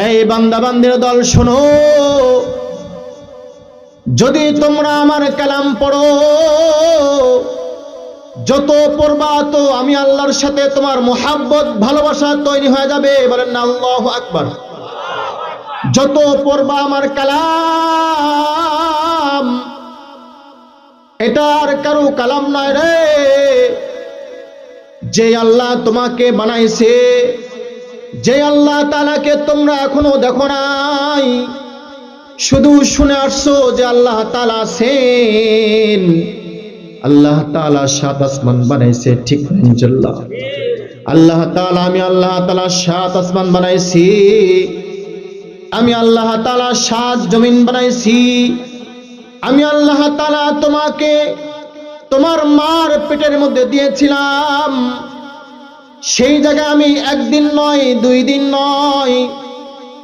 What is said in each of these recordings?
এই বান্দা বান্দির দল শোনো, যদি তোমরা আমার কালাম পড়ো, যত পড়বা তো আমি আল্লাহর সাথে তোমার মোহাব্বত ভালোবাসা তৈরি হয়ে যাবে। বলেন না আল্লাহু আকবার। যত পড়বা আমার কালাম, এটা আর কারো কালাম নয় রে, যে আল্লাহ তোমাকে বানাইছে, যে আল্লাহ তাআলাকে তোমরা এখনো দেখো নাই, শুধু শুনে আসছো যে আল্লাহ তাআলা আছেন। আল্লাহ তাআলা সাত আসমান বানাইছে, ঠিক ইনশাআল্লাহ। আল্লাহ তাআলা, আমি আল্লাহ তাআলা সাত আসমান বানাইছি, আমি আল্লাহ তাআলা সাত জমিন বানাইছি, আমি আল্লাহ তাআলা তোমাকে তোমার মার পেটের মধ্যে দিয়েছিলাম। সেই জায়গায় আমি একদিন নয়, 2 দিন নয়,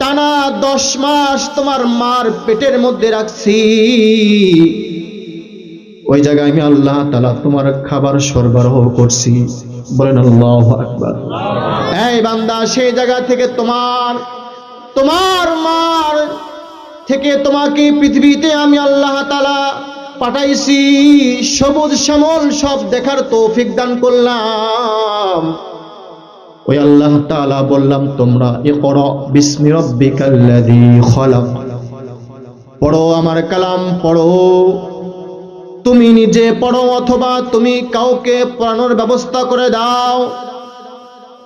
টানা 10 মাস তোমার মার পেটের মধ্যে রাখছি। ওই জায়গায় আমি আল্লাহ তাআলা তোমার খাবার সরবরাহ করছি। বলেন আল্লাহু আকবার। এই বান্দা, সেই জায়গা থেকে তোমার মার থেকে তোমাকে পৃথিবীতে আমি আল্লাহ তাআলা পাঠাইছি, সবুজ শ্যামল সব দেখার তৌফিক দান করলাম। ওই আল্লাহ তাআলা বললাম, তোমরা ইকরা বিসমি রাব্বিকাল্লাযী খলাক, পড়ো আমার কালাম পড়ো। তুমি নিজে পড়ো অথবা তুমি কাউকে পড়ানোর ব্যবস্থা করে দাও।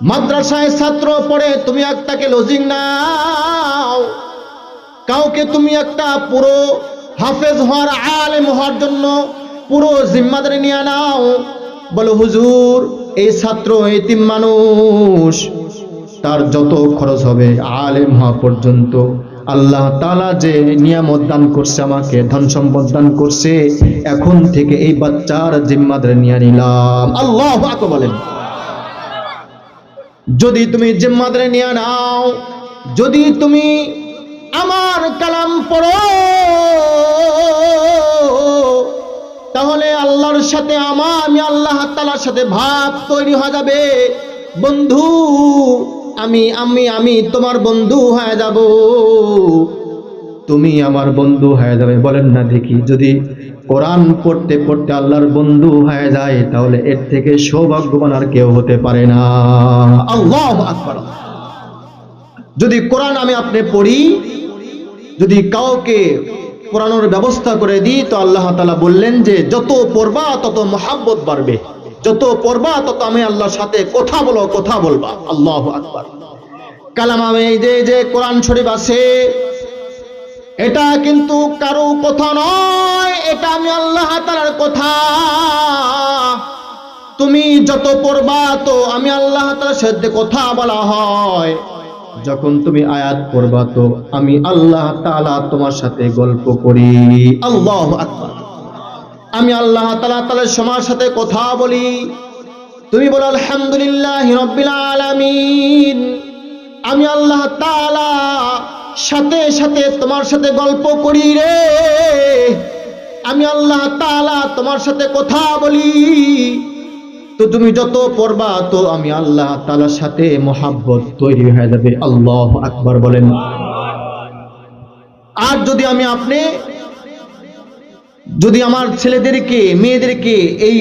মাদ্রাসায় ছাত্র পড়ে, তুমি একটাকে লজিং নাও, কাউকে তুমি একটা পুরো হাফেজ হওয়ার, আলেম হওয়ার জন্য পুরো জিম্মাদারি নিয়ে নাও। বলো হুজুর, এই ছাত্র এতিম মানুষ, তার যত খরচ হবে আলেম হওয়া পর্যন্ত, আল্লাহ তাআলা যে নিয়ামত দান করছে, আমাকে ধন সম্পদ দান করছে, এখন থেকে এই বাচ্চার জিম্মাদারি নিয়ে নিলাম। আল্লাহু আকবার বলেন। যদি তুমি জিম্মাদারি নিয়ে নাও, যদি তুমি আমার কালাম পড়ো, তাহলে আল্লাহর সাথে আমি আল্লাহ তাআলার সাথে ভাব তৈরি হয়ে যাবে। বন্ধু, আমি তোমার বন্ধু হয়ে যাব, তুমি আমার বন্ধু হয়ে যাবে। বলেন না দেখি, যদি কোরআন পড়তে পড়তে আল্লাহর বন্ধু হয়ে যায়, তাহলে এর থেকে সৌভাগ্যবান আর কেউ হতে পারে না। আল্লাহু আকবার। যদি কোরআন আমি আপনি পড়ি, যদি কাউকে পড়ানোর ব্যবস্থা করে দিই, তো আল্লাহ তাআলা বললেন যে যত পড়বা তত মহাব্বত বাড়বে, যত পড়বা তত আমি আল্লাহর সাথে কথা বলবা। আল্লাহু আকবার। কালাম, আমি এই যে কোরআন শরীফ আছে, এটা কিন্তু কারো কথা নয়, এটা আমি আল্লাহ তাআলার কথা। তুমি যত পড়বা তো আমি আল্লাহ তাআলার সাথে কথা বলা হয়। যখন তুমি আয়াত পড়বা তো আমি আল্লাহ তাআলা তোমার সাথে গল্প করি। আল্লাহু আকবার। আমি আল্লাহ তাআলা তোমার সাথে কথা বলি। তুমি বলো আলহামদুলিল্লাহি রাব্বিল আলামিন। আমি আল্লাহ তাআলা সাথে সাথে তোমার সাথে গল্প করি রে। আমি আল্লাহ তাআলা তোমার সাথে কথা বলি। তো তুমি যত পড়বা তো আমি আল্লাহ তাআলার সাথে মোহাব্বত তৈরি হয়ে যাবে। আল্লাহু আকবার বলেন। আর যদি আমার ছেলেদেরকে, মেয়েদেরকে এই